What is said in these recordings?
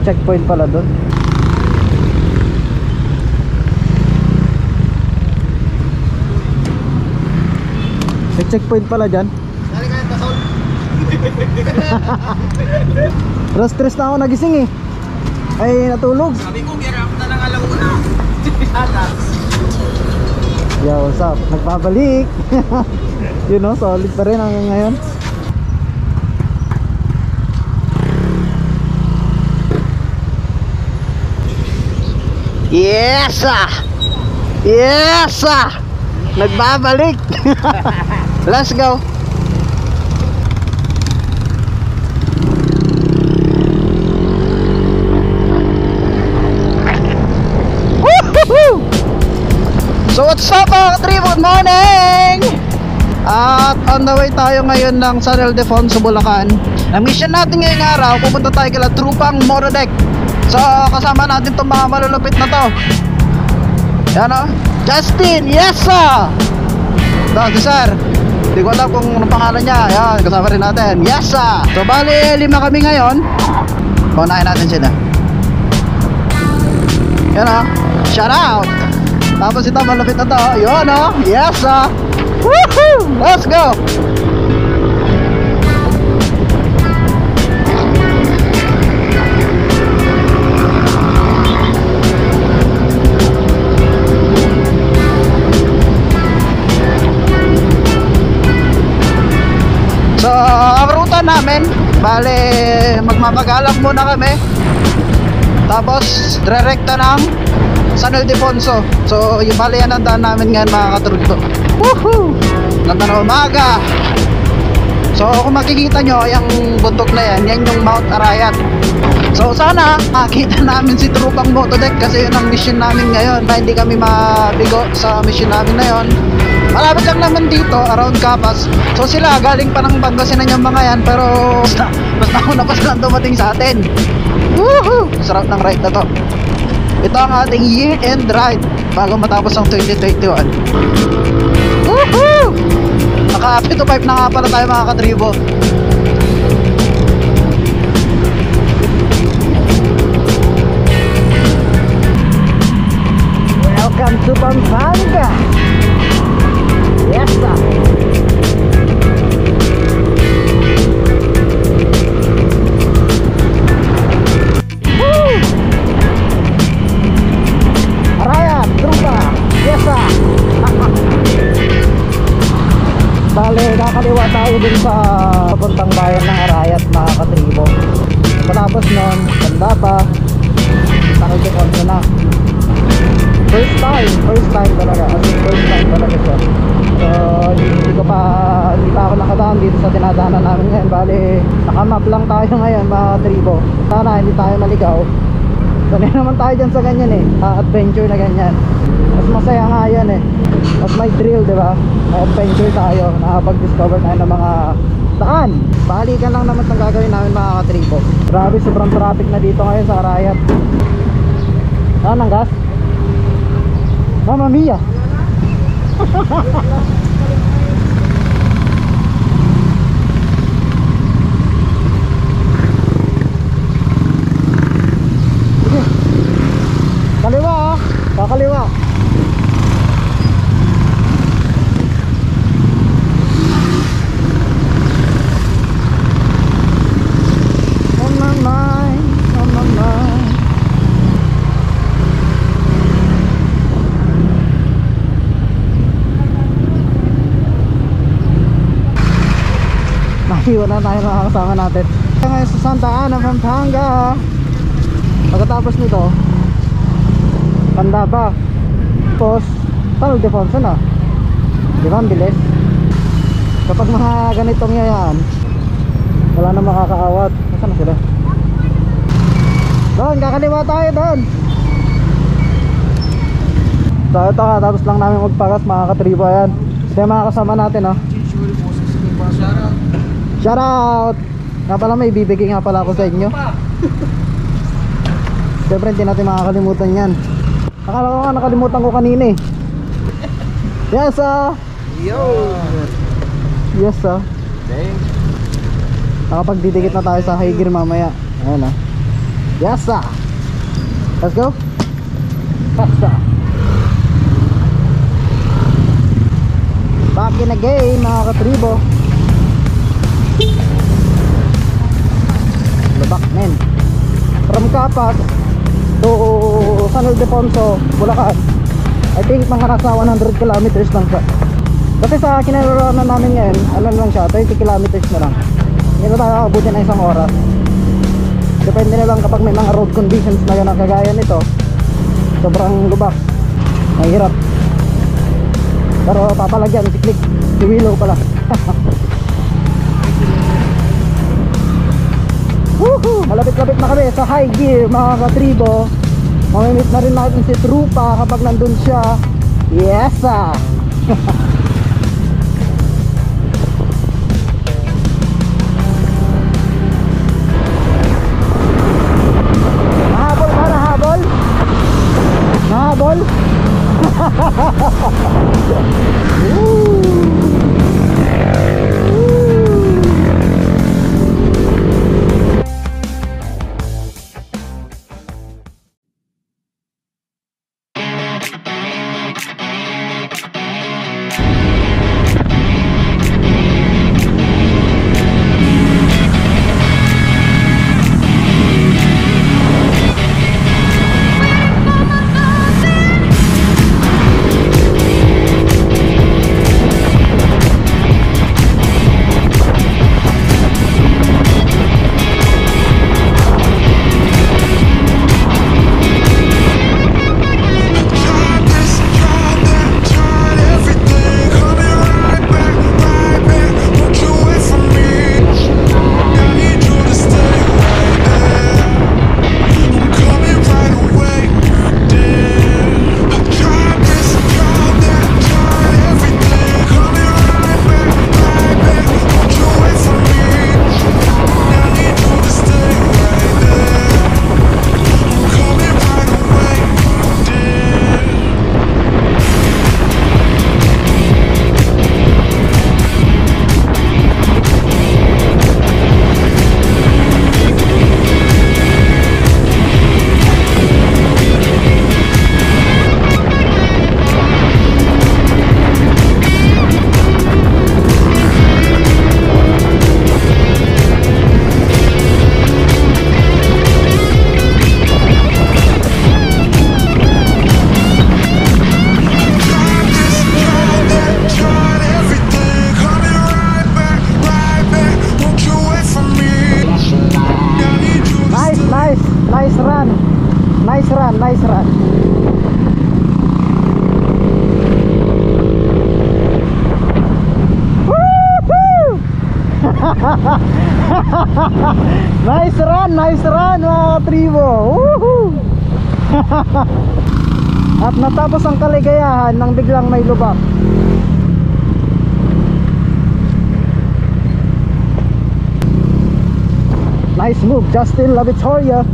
checkpoint pala doon. May checkpoint pala dyan. Stress na ako nagising eh. Ay natulog. Sabi ko, biyara ako na ng alauna. Yeah, what's up? Nagpabalik. You know, solid pa rin hanggang ngayon. Yes ah! Yes ah! Nagbabalik. Let's go. So what's up mga ka-3? Good morning! At on the way tayo ngayon ng San Ildefonso, Bulacan. Ang mission natin ngayong araw, pupunta tayo kila Trupang Motodeck. So kasama natin itong mga malulupit na to. Yan o, Justin, yes sir! Ito si sir, hindi ko alam kung anong pangalan niya. Yan, kasama rin natin, yes sir! So bali 5 kami ngayon. Paunahin natin sila. Yan o, shout out! Tapos ito malapit na to. Yun o. Yes ah. Woohoo. Let's go. So ang ruta namin, bale magmamagalang muna kami. Tapos direkta ng San Ildefonso. So yung bali yan ang daan namin ngayon mga katrudlo. Woohoo! Ganda na umaga. So kung makikita nyo yung bundok na yan, yan yung Mount Arayat. So sana makita namin si Trupang Motodeck kasi yun ang mission namin ngayon. Na hindi kami mabigo sa mission namin na yun. Malapit lang naman dito, around Capas. So sila galing pa ng Pangasinan yung mga yan. Pero basta una pa silang dumating sa atin. Woohoo! Sarap ng ride na to. Ito ang ating year-end ride bago matapos ang 2021. Woohoo! Naka-up to 5 na nga pala tayo mga katribo. Welcome to Pampanga! Yes sir! Bale, kakaliwa tayo dun sa papuntang bayan ng Arayat mga katribo. Matapos nun, ganda pa, San Ildefonso na. First time talaga, as in first time talaga siya. So, hindi pa ako nakadaan dito sa dinadaanan namin ngayon. Bale, nakamap lang tayo ngayon mga katribo. Sana hindi tayo maligaw. Sanay naman tayo dyan sa ganyan eh, adventure na ganyan. Mas masaya nga yan eh. Mas may thrill, diba? May adventure tayo, nakapag-discover tayo ng mga daan. Balikan lang naman ang gagawin namin mga katribo. Grabe, sobrang traffic na dito ngayon sa Arayat. Saan ang gas? Mamma mia! Sige, kaliwa ah, kakaliwa. Iwan na tayo mga kasama natin ngayon sa Santa Ana, Pampanga. Pagkatapos nito Kanda pa, tapos San Ildefonso na. Di ba ang bilis? Kapag mga ganitong yayan, wala na makakaawat. Nasaan na sila? Doon, kakaliwa tayo doon. So ito ka, tapos lang namin magpagas mga katribo yan. Kaya mga kasama natin oh. Shout out! Nga pala may bibigay nga pala ako sa inyo. Siyempre hindi natin makakalimutan yan. Akala ko nga nakalimutan ko kanina eh. Yes ah! Yo! Yes ah. Nakapagdidikit na tayo sa high gear mamaya. Ayan ah. Yes sir. Let's go. Yes sir. Back in the game mga katribo. Lubak men. From Capas to San Ildefonso, Bulacan, I think mga nasa 100 kilometers lang siya. Kasi sa kinaroroonan namin ngayon, ano lang siya, 30 kilometers na lang. Hindi na tayo abutin na isang oras. Depende na lang kapag may mga road conditions na yan kagaya nito. Sobrang lubak, mahirap. Pero papalagyan, siklik, si Willow pala. Woohoo! Malapit-lapit na kami sa high gear mga katribo. Mamimit na rin natin si Trupa kapag nandun siya. Yes ah! Nahabol ka, nahabol? Nahabol? Woo! Nice run. Nice run mga tribo. At natapos ang kaligayahan nang biglang may lubak. Nice move, Justin La Victoria.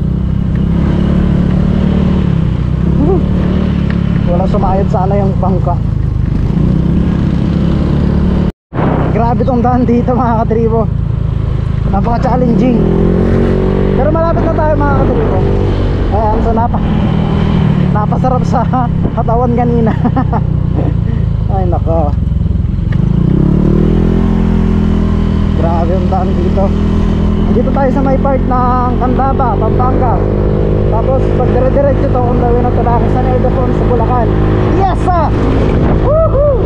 Wala sumayad sana yung bangka. Grabe tong daan dito mga katribo. Napaka-challenging. Pero malapit na tayo mga katribo. Ayan, so napasarap sa katawan kanina. Ay nako. Grabe yung daan dito. Dito tayo sa may part ng Candaba, Pampanga. Tapos pag dire-diretso to kung gawin ang tulaki sa San Ildefonso sa Bulacan. Yes sir! Woohoo!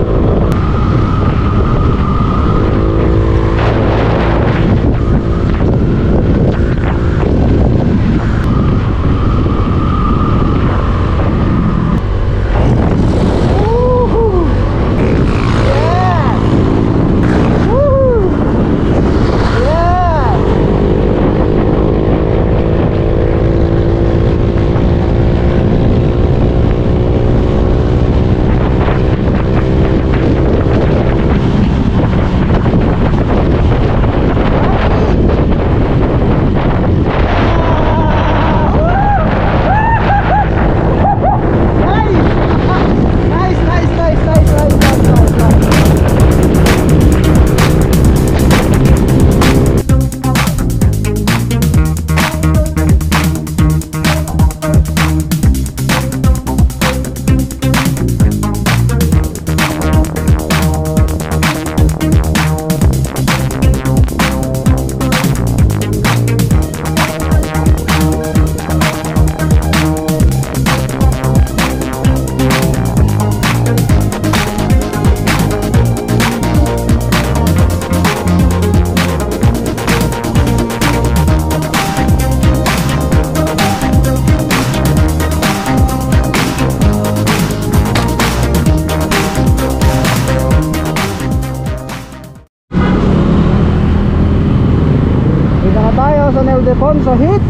na tayo sa Ildefonso Hits.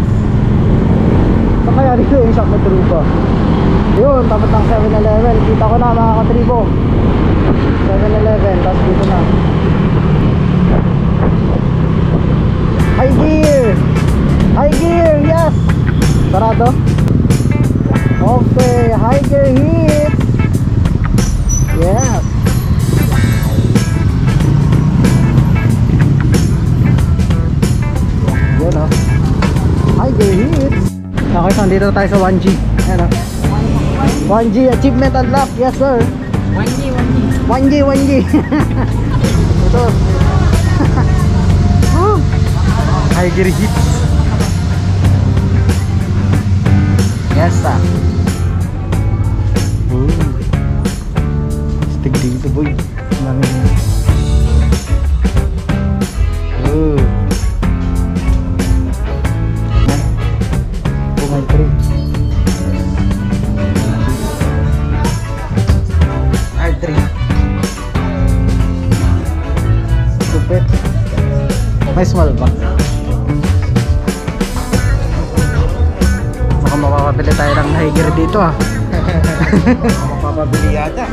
So kaya dito yung shop na Trubo. Yun, tapat ng 7-Eleven. Kita ko na mga katribo, 7-Eleven, tapos dito na high gear. High gear, yes. Sarado. Okay, high gear hits. Yes. Yun o. High gear hits. Okay, so dito tayo sa 1G. Ayan o. 1G achievement unlock. Yes sir. 1G. Ito. High gear hits. Yes sir. Stig dito boy. Dami niya. R3. Stupid. May small ba? Baka makakabili tayo ng high gear dito ah. Mapapabili yata.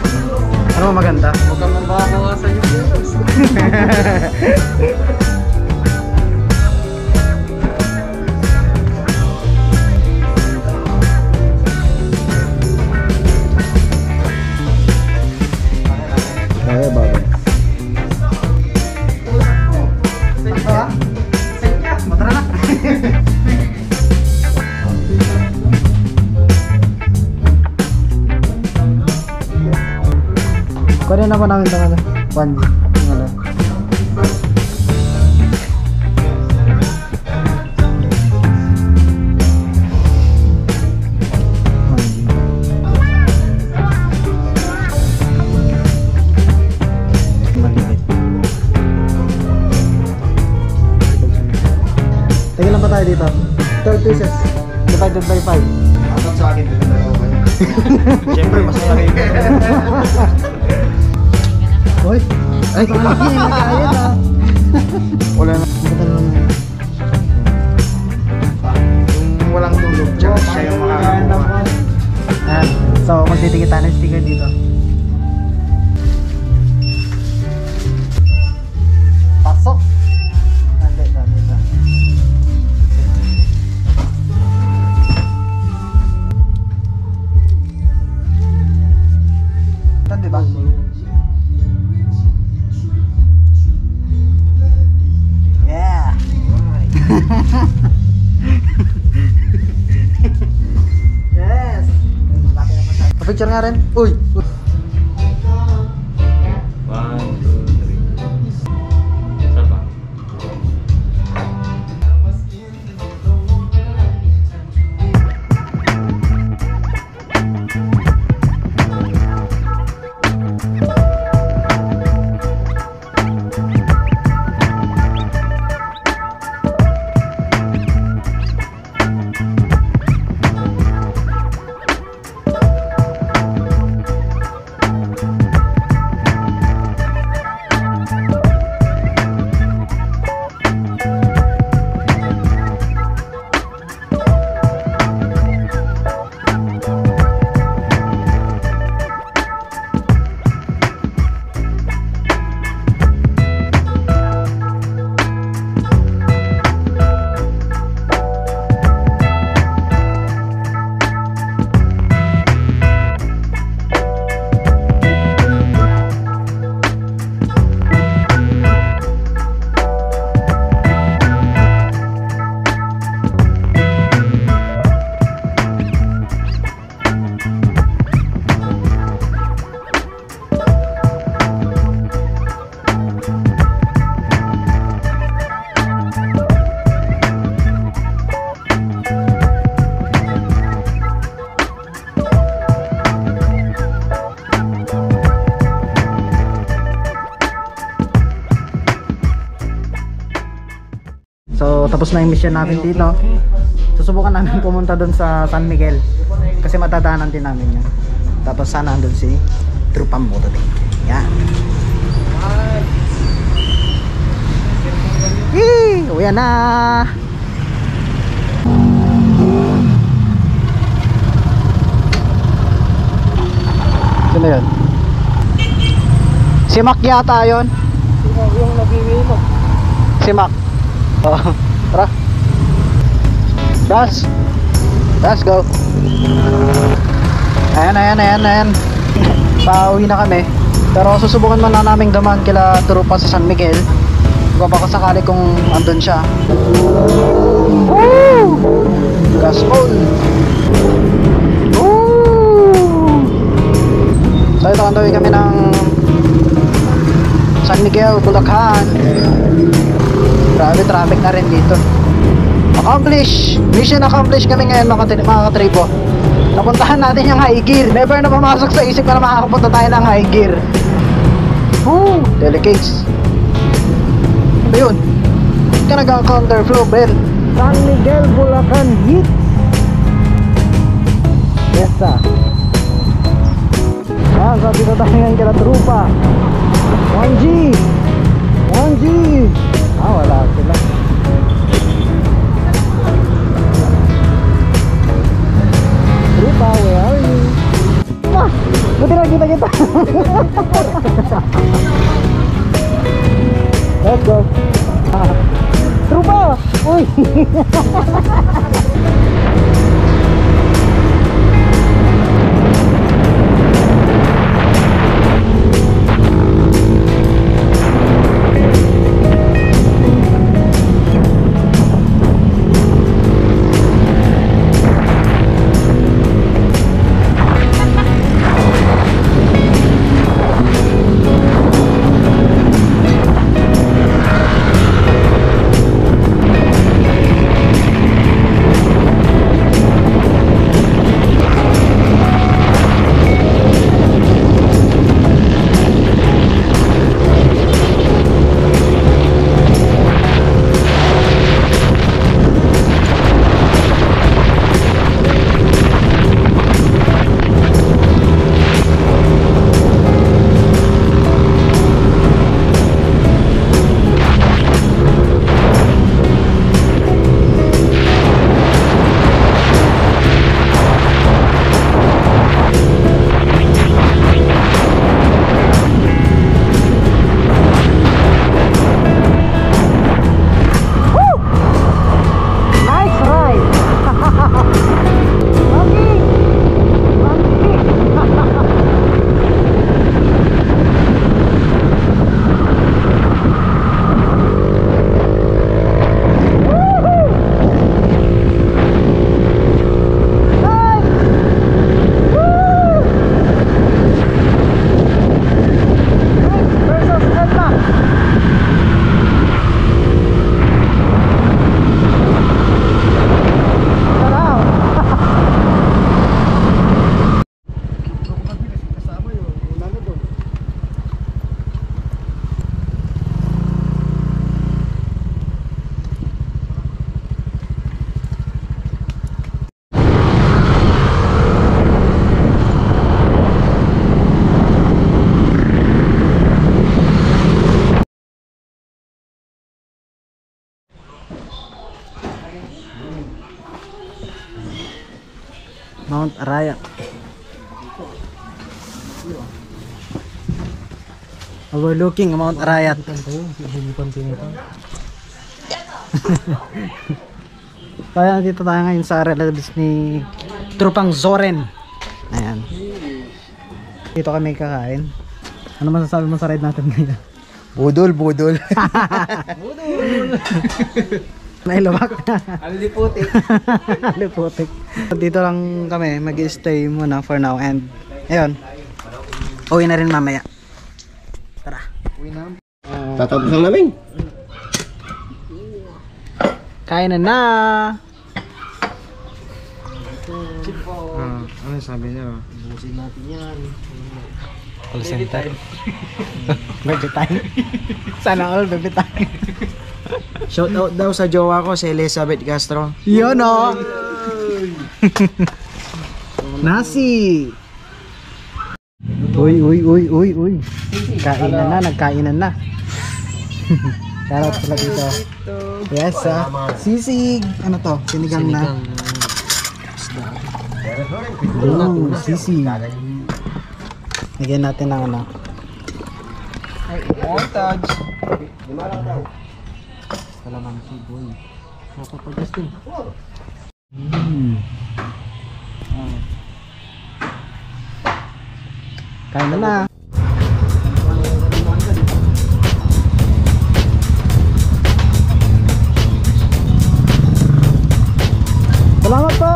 Ano maganda? Huwag kang mabakawasan yung kilos. Bagay. Matara na. Kunin na po namin ito ano? 1G. Ano? Tingin lang pa tayo dito. 12 pieces. Divided by 5. Abot sa akin, dito na ako. Siyempre, mas malaki yun. Hoy! Ay, palagi! Nakayat ah! Wala na. Yung walang tulog, tsaka siya yung makakakuha. Ayan. So, magtitikit tayo ng sticker dito. Pasok! Dito. Ito, diba? Yeah! Yes! Picture nga rin. Uy! 1, 2, 3. Isa pa. So tapos na yung mission namin dito. Susubukan namin pumunta doon sa San Miguel kasi matadaanan din namin yun. Tapos sana andun si Trupang Mototing. Yan. Uwi na. Sino yun? Si Mac yata yun. Yung nabibilo. Si Mac. Oh, tara. Das. Let's go. Ayan. Pauwi na kami. Pero susubukan muna namin dumaan kila Trupa sa San Miguel. Kung baka sakali kung andun siya. Woo! Gas all. Woo! So ito, andoy kami ng San Miguel, Bulacan. Grabe, traffic na rin dito. Accomplish! Mission accomplished kami ngayon mga katribo. Napuntahan natin yung high gear. Never na pumasok sa isip na makakapunta tayo ng high gear. Woo! Delicates. Ito yun. Ka nag-counterflow, Ben. San Miguel, Bulacan Heat. Yes, sir. Ayan, so dito tayo ngayon kila Trupa. 1G. Wala sila. Trupa, where are you? Buti na kita. Let's go. Trupa! Uy! Mount Arayat. Overlooking Mount Arayat. Kaya dito tayo ngayon sa relatives ni Trupang Zoren. Ayan. Dito kami kakain. Ano masasabi mo sa ride natin ngayon? Budol. Nailawak. Aliputik. Aliputik. Dito lang kami mag-stay muna for now and ayun. Uwi na rin mamaya. Tara. Uwi na. Tatapos lang namin. Kain na. Ano sabi niya? Busin natin yan. Call center. Baby time. Sana all baby time. Shout out daw sa jowa ko si Elizabeth Castro. Yun o. Nasi. Uy. Kainan na, nagkainan na. Shoutout sila dito. Yes, sisig. Ano to? Sinigang na. Sisig. Lagyan natin ng ano. Montage. Kalamansi, boy. Napapagas din. Kain na na. Salamat po.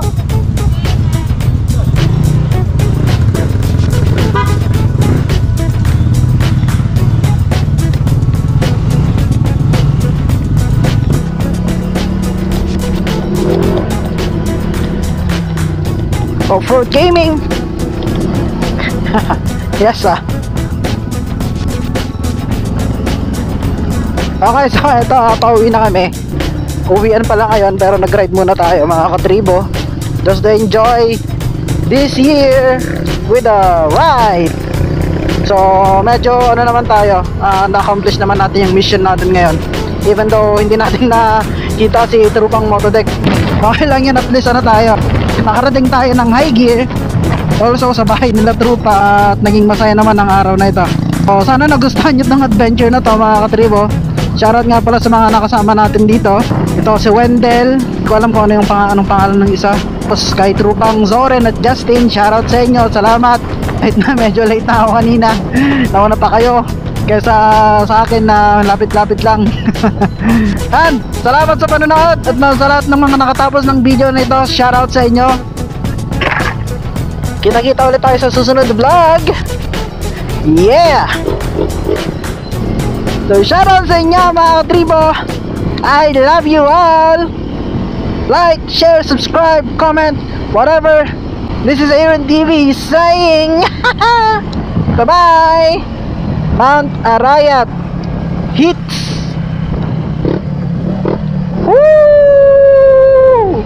Off-road gaming. Yes, Okay, so ito, pauwi na kami. Uwian pa lang ngayon pero nag-ride muna tayo mga katribo. Just to enjoy this year with a ride. So medyo ano naman tayo, na-accomplish naman natin yung mission natin ngayon. Even though hindi natin nakita si Trupang Motodeck, okay lang yun, at least ano tayo, nakarating tayo ng high gear. Also sa bahay nila Trupa, at naging masaya naman ang araw na ito. So sana nagustuhan nyo ng adventure na to mga katribo. Shoutout nga pala sa mga nakasama natin dito. Ito si Wendell, hindi ko alam kung ano yung anong pangalan ng isa. Tapos kay Trupang Zoren at Justin, shoutout sa inyo, salamat. Kahit na medyo late na ako kanina, nauna pa kayo kaysa sa akin na lapit-lapit lang. And salamat sa panonood at sa lahat ng mga nakatapos ng video na ito, shoutout sa inyo. Kita-kita ulit tayo sa susunod na vlog. Yeah! So shoutout sa inyo mga katribo. I love you all. Like, share, subscribe, comment, whatever. This is Aaron TV saying bye-bye. Mount Arayat hits. Woo!